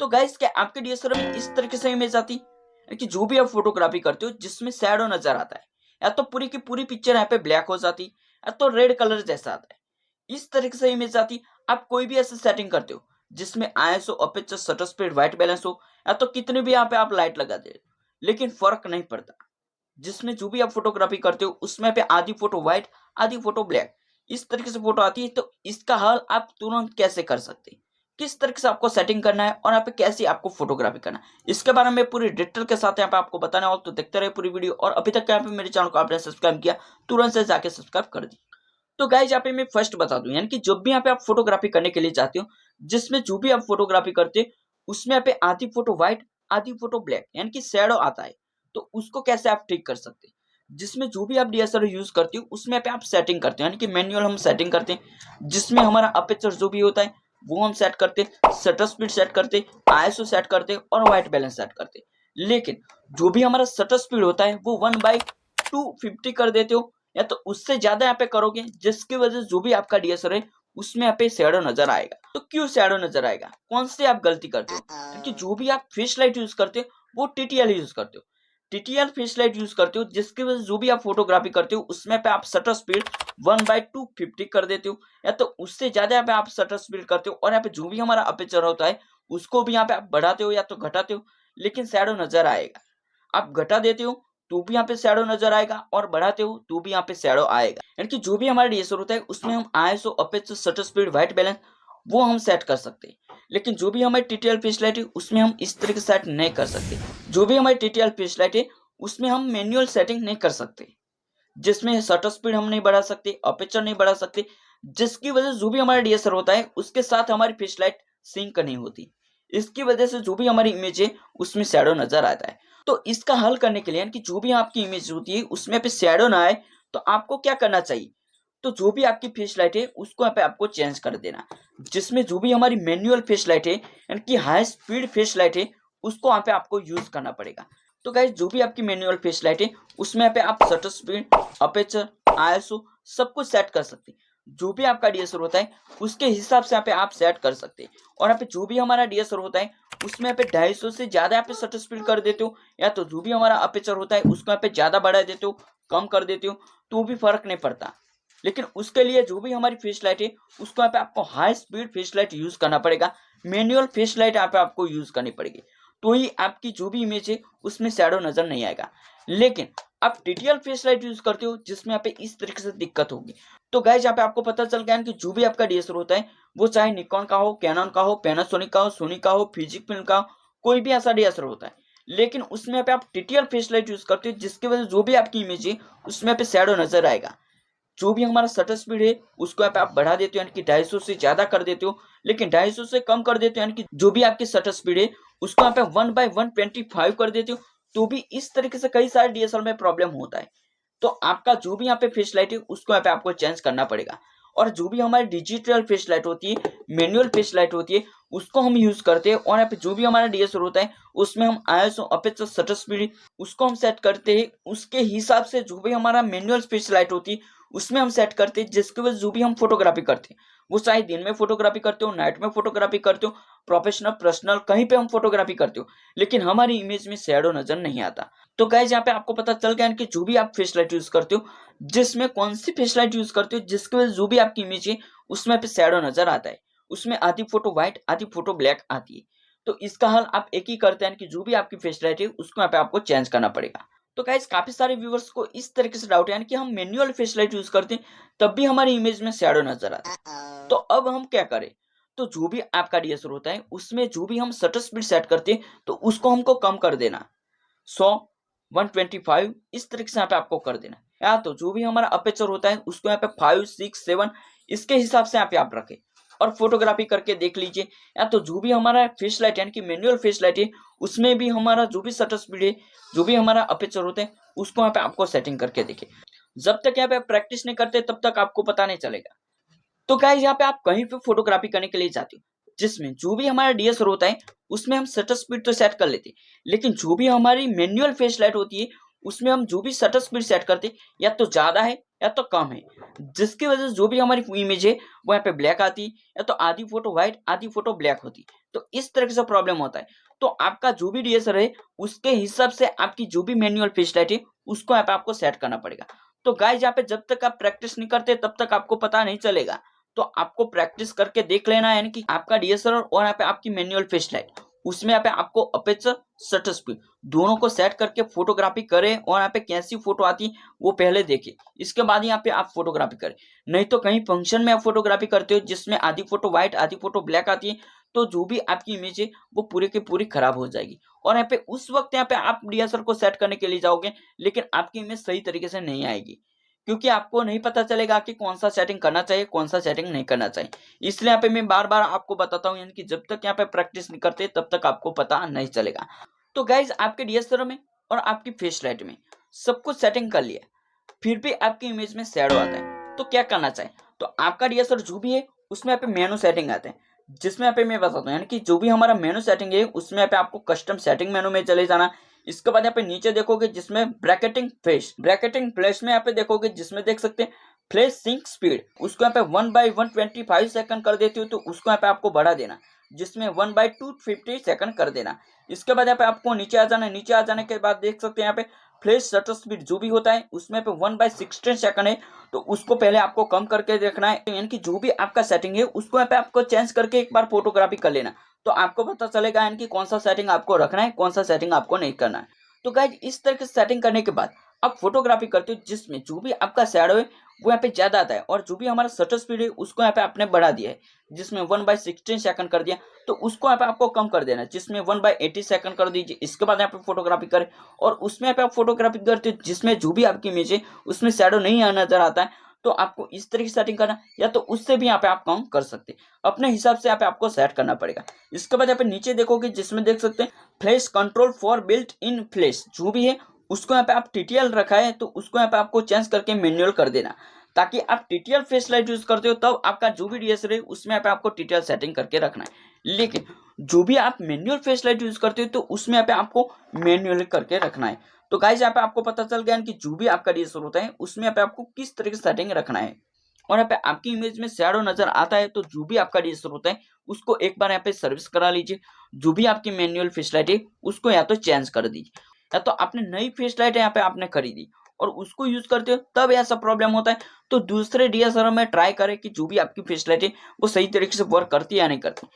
तो गाइस क्या आपके डीएसएलआर में इस तरीके से इमेज आती है कि जो भी आप फोटोग्राफी करते हो जिसमें शैडो नजर आता है, या तो पूरी की पूरी पिक्चर यहाँ पे ब्लैक हो जाती, या तो रेड कलर जैसा आता है, इस तरीके से इमेज आती। आप कोई भी ऐसे सेटिंग करते हो जिसमें ISO, aperture, shutter speed, white balance हो, या तो कितने भी यहाँ पे आप लाइट लगा दे, लेकिन फर्क नहीं पड़ता। जिसमें जो भी आप फोटोग्राफी करते हो उसमें पे आधी फोटो व्हाइट, आधी फोटो ब्लैक, इस तरीके से फोटो आती है। तो इसका हल आप तुरंत कैसे कर सकते हैं, किस तरीके से आपको सेटिंग करना है और यहाँ पे कैसे आपको फोटोग्राफी करना है, इसके बारे में पूरी डिटेल के साथ यहाँ पे आपको बताने वाला। तो देखते रहे पूरी वीडियो, और अभी तक यहाँ पे मेरे चैनल को आपने सब्सक्राइब किया तुरंत से जाके सब्सक्राइब कर दी। तो गाइज यहाँ पे मैं फर्स्ट बता दूं, यानी कि जब भी यहाँ पे आप फोटोग्राफी करने के लिए जाते हो, जिसमें जो भी आप फोटोग्राफी करते हो उसमें यहाँ पे आधी फोटो व्हाइट, आधी फोटो ब्लैक, यानी कि शैडो आता है, तो उसको कैसे आप ठीक कर सकते हैं। जिसमें जो भी आप डीएसएलआर यूज करते हो उसमें पे आप सेटिंग करते हैं, यानी कि मैनुअल हम सेटिंग करते हैं, जिसमें हमारा अपर्चर जो भी होता है वो हम सेट करते हैं, शटर स्पीड सेट करते हैं, आईएसओ सेट करते हैं और व्हाइट बैलेंस सेट करते हैं। लेकिन जो भी हमारा शटर स्पीड होता है वो 1/250 कर देते हो, या तो उससे ज्यादा यहाँ पे करोगे, जिसकी वजह से जो भी आपका डीएसएलआर है उसमें यहाँ पे शैडो नजर आएगा। तो क्यों शैडो नजर आएगा, कौन से आप गलती करते हो, क्योंकि जो भी आप फ्लैश लाइट यूज करते हो वो टीटीएल यूज करते हो, टीटीएल फ्लैश लाइट यूज करते हो, जिसकी वजह से जो भी आप फोटोग्राफी करते हो उसमें पे आप शटर स्पीड 1/250 कर देते हो, या तो उससे ज्यादा यहाँ पे आप शटर स्पीड करते हो। और यहाँ पे जो भी हमारा अपर्चर होता है उसको भी यहाँ पे आप बढ़ाते हो या तो घटाते हो, लेकिन शैडो नजर आएगा। आप घटा देते हो तो भी यहाँ पे शैडो नजर आएगा, और बढ़ाते हो तो भी यहाँ पे शैडो आएगा। यानी कि जो भी हमारा डीएसएलआर होता है उसमें हम ISO, aperture, shutter speed, white balance वो हम सेट कर सकते हैं, लेकिन जो भी हमारी टीटीएल फ्लैश लाइट है उसमें हम इस तरीके से सेट नहीं कर सकते। जो भी हमारी टीटीएल फ्लैश लाइट है उसमें हम मैनुअल सेटिंग नहीं कर सकते, जिसमें शटर स्पीड हम नहीं बढ़ा सकते, अपर्चर नहीं बढ़ा सकते, जिसकी वजह से जो भी हमारा डीएसएलआर होता है उसके साथ हमारी फ्लैश लाइट सिंक नहीं होती। इसकी वजह से जो भी हमारी इमेज है उसमें शैडो नजर आता है। तो इसका हल करने के लिए, यानी कि जो भी आपकी इमेज होती है उसमें पे शैडो ना आए, तो आपको क्या करना चाहिए, तो जो भी आपकी फ्लैश लाइट है उसको यहाँ पे आपको चेंज कर देना, जिसमें जो भी हमारी मैनुअल फ्लैश लाइट है यानी कि हाई स्पीड फ्लैश लाइट है उसको यहाँ पे आपको यूज करना पड़ेगा। तो गाइस जो भी आपकी मैनुअल फ्लैश लाइट है उसमें यहाँ पे आप शटर स्पीड, अपर्चर, आईएसओ सब कुछ सेट कर सकते हैं। जो भी आपका डीएसएलआर होता है उसके हिसाब से यहाँ पे आप सेट कर सकते हैं। और यहाँ पे जो भी हमारा डीएसएलआर होता है उसमें यहाँ पे 250 से ज्यादा यहाँ पे शटर स्पीड कर देते हो, या तो जो भी हमारा अपर्चर होता है उसको यहाँ पे ज्यादा बढ़ा देते हो, कम कर देते हो, तो भी फर्क नहीं पड़ता। लेकिन उसके लिए जो भी हमारी फ्लैश लाइट है उसको यहाँ पे आपको high speed flash light use करना पड़ेगा, मैनुअल फ्लैश लाइट यहाँ पे आपको यूज करनी पड़ेगी, तो ही आपकी जो भी इमेज है उसमें शैडो नजर नहीं आएगा। लेकिन आप टीटीएल फ्लैश लाइट यूज करते हो जिसमें यहाँ पे इस तरीके से दिक्कत होगी। तो गाइस यहाँ पे आपको पता चल गया कि जो भी आपका डीएसएलआर होता है वो चाहे निकॉन का हो, कैनन का हो, पैनासोनिक का हो, सोनी का हो, फिजिक फिल्म का हो, कोई भी ऐसा डीएसएलआर होता है, लेकिन उसमें यहाँ पे आप टीटीएल फ्लैश लाइट यूज करते हो, जिसकी वजह से जो भी आपकी इमेज है उसमें यहाँ पे शैडो नजर आएगा। जो भी हमारा शटर स्पीड है उसको यहाँ पे आप बढ़ा देते हो, यानी कि 250 से ज्यादा कर देते हो, लेकिन 250 से कम कर देते हो, यानी कि जो भी आपकी शटर स्पीड है उसको यहाँ पे 1/125 कर देते हो, तो भी इस तरीके से कई सारे डीएसएलआर में प्रॉब्लम होता है। तो आपका जो भी यहाँ पे फ्लैश लाइट है उसको यहाँ पे आपको चेंज करना पड़ेगा। और जो भी हमारी डिजिटल फ्लैश लाइट होती है, मैनुअल फ्लैश लाइट होती है, उसको हम यूज करते हैं। और यहाँ पे जो भी हमारा डीएसएलआर होता है उसमें हम आईएसओ, अपर्चर, शटर स्पीड उसको हम सेट करते हैं उसके हिसाब से। जो भी हमारा मैनुअल फ्लैश लाइट होती है उसमें हम सेट करते हैं, जिसकी वजह से जो भी हम फोटोग्राफी करते हैं, वो चाहे दिन में फोटोग्राफी करते हो, नाइट में फोटोग्राफी करते हो, प्रोफेशनल, पर्सनल, कहीं पे हम फोटोग्राफी करते हो, लेकिन हमारी इमेज में शैडो नजर नहीं आता। तो गाइस यहाँ पे आपको पता चल गया कि जो भी आप फ्लैश लाइट यूज करते हो, जिसमें कौन सी फ्लैश लाइट यूज करते हो, जिसकी वजह से जो भी आपकी इमेज है उसमें पे शैडो नजर आता है, उसमें आधी फोटो व्हाइट, आधी फोटो ब्लैक आती है। तो इसका हल आप एक ही करते हैं कि जो भी आपकी फ्लैश लाइट है उसको यहाँ पे आपको चेंज करना पड़ेगा। तो गाइस काफी सारे व्यूअर्स को इस तरीके से डाउट है, यानी कि हम मैनुअल फ्लैश लाइट यूज करते हैं तब भी हमारी इमेज में शैडो नजर आता है। तो अब हम क्या करें, तो जो भी आपका डीएसएलआर होता है उसमें जो भी हम शटर स्पीड सेट करते हैं तो उसको हमको कम कर देना, 100, 125 इस तरीके से यहाँ पे आपको कर देना। या तो जो भी हमारा अपर्चर होता है उसको यहाँ पे 5, 6, 7 इसके हिसाब से यहाँ पे आप रखें और फोटोग्राफी करके देख लीजिए। या तो जो भी हमारा फ्लैश लाइट यानी कि मैनुअल फ्लैश लाइट है उसमें भी हमारा जो भी शटर स्पीड है, जो भी हमारा अपर्चर होता है उसको यहाँ पे आपको सेटिंग करके देखें। जब तक यहाँ पे प्रैक्टिस नहीं करते तब तक आपको पता नहीं चलेगा। तो गाइस यहाँ पे आप कहीं पे फोटोग्राफी करने के लिए जाते हो जिसमें जो भी हमारा डीएसएलआर होता है उसमें हम शटर स्पीड तो सेट कर लेते हैं, लेकिन जो भी हमारी मैनुअल फ्लैश लाइट होती है उसमें हम जो भी शटर स्पीड सेट करते हैं या तो ज्यादा है या तो कम है, जिसकी वजह से जो भी हमारी इमेज है वो यहाँ पे ब्लैक आती है, या तो आधी फोटो व्हाइट, आधी फोटो ब्लैक होती। तो इस तरह से प्रॉब्लम होता है। तो आपका जो भी डीएसएलआर है उसके हिसाब से आपकी जो भी मैनुअल फ्लैश लाइट है उसको यहाँ पे आपको सेट करना पड़ेगा। तो गाइस यहाँ पे जब तक आप प्रैक्टिस नहीं करते तब तक आपको पता नहीं चलेगा। तो आपको प्रैक्टिस करके देख लेना है, यानी कि आपका डीएसएलआर और यहाँ पे आपकी मैनुअल फ्लैश लाइट, उसमें यहाँ पे आपको अपर्चर शटर स्पीड दोनों को सेट करके फोटोग्राफी करें और यहाँ पे कैसी फोटो आती वो पहले देखिए, इसके बाद यहाँ पे आप फोटोग्राफी करें। नहीं तो कहीं फंक्शन में आप फोटोग्राफी करते हो जिसमें आधी फोटो व्हाइट आधी फोटो ब्लैक आती है, तो जो भी आपकी इमेज है वो पूरी की पूरी खराब हो जाएगी। और यहाँ पे उस वक्त यहाँ पे आप डीएसएलआर को सेट करने के लिए जाओगे लेकिन आपकी इमेज सही तरीके से नहीं आएगी, क्योंकि आपको नहीं पता चलेगा कि कौन सा सेटिंग करना चाहिए कौन सा सेटिंग नहीं करना चाहिए। इसलिए यहाँ पे मैं बार बार आपको बताता हूँ, यानी कि जब तक यहाँ पे प्रैक्टिस नहीं करते तब तक आपको पता नहीं चलेगा। तो गाइज आपके डीएसएलआर में और आपकी फ्लैश लाइट में सब कुछ सेटिंग कर लिया, फिर भी आपकी इमेज में शैडो आता है, तो क्या करना चाहिए? तो आपका डीएसएलआर जो भी है उसमें यहाँ पे मेनू सेटिंग आते हैं, जिसमें यहाँ पे मैं बताता हूँ, यानी कि जो भी हमारा मेनू सेटिंग है उसमें यहाँ पे आपको कस्टम सेटिंग मेनू में चले जाना। इसके बाद यहाँ पे नीचे देखोगे जिसमें ब्रैकेटिंग फ्लैश में यहाँ पे देखोगे जिसमें देख सकते हैं फ्लैश सिंक स्पीड, उसको यहाँ पे 1/125 सेकंड कर देती हो तो उसको यहाँ पे आपको बढ़ा देना, जिसमें 1/250 सेकंड कर देना। इसके बाद यहाँ पे आपको नीचे आ जाना, नीचे आ जाने के बाद देख सकते हैं यहाँ पे फ्लैश शटर स्पीड जो भी होता है उसमें पे 1/16 सेकंड है, तो उसको पहले आपको कम करके देखना है, यानी कि जो भी आपका सेटिंग है उसको यहाँ पे आपको चेंज करके एक बार फोटोग्राफी कर लेना, तो आपको पता चलेगा यानी कि कौन सा सेटिंग आपको रखना है कौन सा सेटिंग आपको नहीं करना है। तो गाइज इस तरह की सेटिंग करने के बाद आप फोटोग्राफी करते हो जिसमें जो भी आपका शैडो है वो यहाँ पे ज्यादा आता है, और जो भी हमारा शटर स्पीड है उसको यहाँ पे आपने बढ़ा दिया है जिसमें 1/16 सेकंड कर दिया, तो उसको यहाँ पे आपको कम कर देना जिसमें 1/80 सेकंड कर दीजिए। इसके बाद यहाँ पे फोटोग्राफी करें और उसमें यहाँ पे आप फोटोग्राफी करते हो जिसमें जो भी आपकी इमेज है उसमें शैडो नहीं नजर आता है, तो आपको इस तरह की सेटिंग करना, या तो उससे भी यहाँ पे आप काम कर सकते हैं, अपने हिसाब से यहाँ पे आपको सेट करना पड़ेगा। इसके बाद यहाँ पे नीचे देखोगे जिसमें देख सकते हैं flash control for built in flash, जो भी है उसको यहाँ पे आप टीटीएल रखा है तो उसको यहाँ पे आपको चेंज करके मैनुअल कर देना, ताकि आप टीटीएल फ्लैश लाइट यूज करते हो तब आपका जो भी डीएसएलआर है उसमें यहाँ पे आपको टीटीएल सेटिंग करके रखना है। लेकिन जो भी आप मैनुअल फ्लैश लाइट यूज करते हो तो उसमें यहाँ पे आपको मैनुअल करके रखना है। तो गाइस यहाँ पे आपको पता चल गया कि जो भी आपका डीएसएलआर होता है उसमें यहाँ पे आपको किस तरह की सेटिंग रखना है। और यहाँ पे आपकी इमेज में शैडो नजर आता है तो जो भी आपका डीएसएलआर होता है उसको एक बार यहाँ पे सर्विस करा लीजिए, जो भी आपकी मैनुअल फ्लैश लाइट है उसको या तो चेंज कर दीजिए, या तो आपने नई फ्लैश लाइट यहाँ पे आपने खरीदी और उसको यूज करते हो तब ऐसा प्रॉब्लम होता है, तो दूसरे डीएसएलआर में ट्राई करें कि जो भी आपकी फ्लैश लाइट है वो सही तरीके से वर्क करती है या नहीं करती।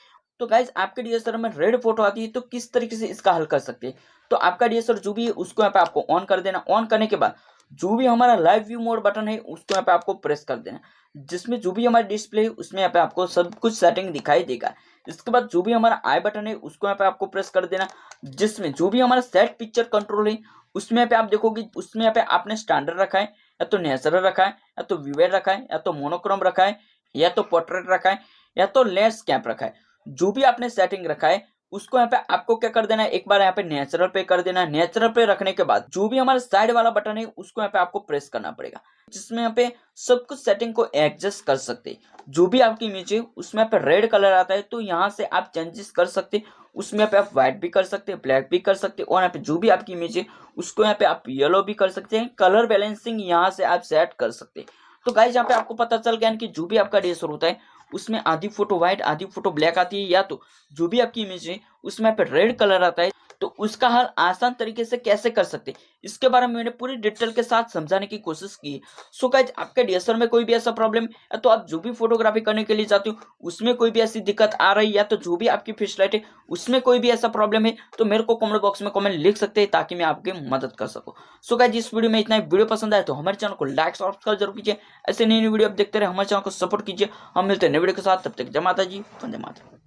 तो गाइज आपके डीएसएलआर में रेड फोटो आती है तो किस तरीके से इसका हल कर सकते हैं? तो आपका डीएसएलआर जो भी है उसको यहाँ पे आपको ऑन कर देना, ऑन करने के बाद जो भी हमारा लाइव व्यू मोड बटन है उसको यहाँ पे आपको प्रेस कर देना, जिसमें जो भी हमारा डिस्प्ले है उसमें यहाँ पे आपको सब कुछ सेटिंग दिखाई देगा। इसके बाद जो भी हमारा आई बटन है उसको यहाँ पे आपको प्रेस कर देना, जिसमें जो भी हमारा सेट पिक्चर कंट्रोल है उसमें यहाँ पे आप देखोगे उसमें यहाँ पे आपने स्टैंडर्ड रखा है, या तो नेचुरल रखा है, या तो विवेड रखा है, या तो मोनोक्रोम रखा है, या तो पोर्ट्रेट रखा है, या तो लैंडस्केप रखा है। जो भी आपने सेटिंग रखा है उसको यहाँ पे आपको क्या कर देना है, एक बार यहाँ पे नेचुरल पे कर देना है। नेचुरल पे रखने के बाद जो भी हमारा साइड वाला बटन है उसको यहाँ पे आपको प्रेस करना पड़ेगा, जिसमें यहाँ पे सब कुछ सेटिंग को एडजस्ट कर सकते हैं। जो भी आपकी इमेज है उसमें यहाँ पे रेड कलर आता है तो यहाँ से आप चेंजेस कर सकते, उसमें यहाँ पे आप व्हाइट भी कर सकते हैं, ब्लैक भी कर सकते हैं, और यहाँ पे जो भी आपकी इमेज है उसको यहाँ पे आप येलो भी कर सकते हैं। कलर बैलेंसिंग यहाँ से आप सेट कर सकते हैं। तो गाइज यहाँ पे आपको पता चल गया कि जो भी आपका डीएसएलआर होता है उसमें आधी फोटो व्हाइट आधी फोटो ब्लैक आती है, या तो जो भी आपकी इमेज है उसमें पे रेड कलर आता है, तो उसका हल आसान तरीके से कैसे कर सकते हैं इसके बारे में मैंने पूरी डिटेल के साथ समझाने की कोशिश की। सो गाइज आपके डीएसएलआर में कोई भी ऐसा प्रॉब्लम है तो आप जो भी फोटोग्राफी करने के लिए जाते हो उसमें कोई भी ऐसी दिक्कत आ रही है, या तो जो भी आपकी फ्लैश लाइट है उसमें कोई भी ऐसा प्रॉब्लम है तो मेरे को कमेंट बॉक्स में कमेंट लिख सकते हैं ताकि मैं आपकी मदद कर सकूं। सो गाइज इस वीडियो में इतना ही। वीडियो पसंद आए तो हमारे चैनल को लाइक सब्सक्राइब जरूर कीजिए, ऐसे नई वीडियो आप देखते रहे हमारे चैनल को सपोर्ट कीजिए। हम मिलते हैं नए वीडियो के साथ, तब तक जय माता जी, वंदे मातरम।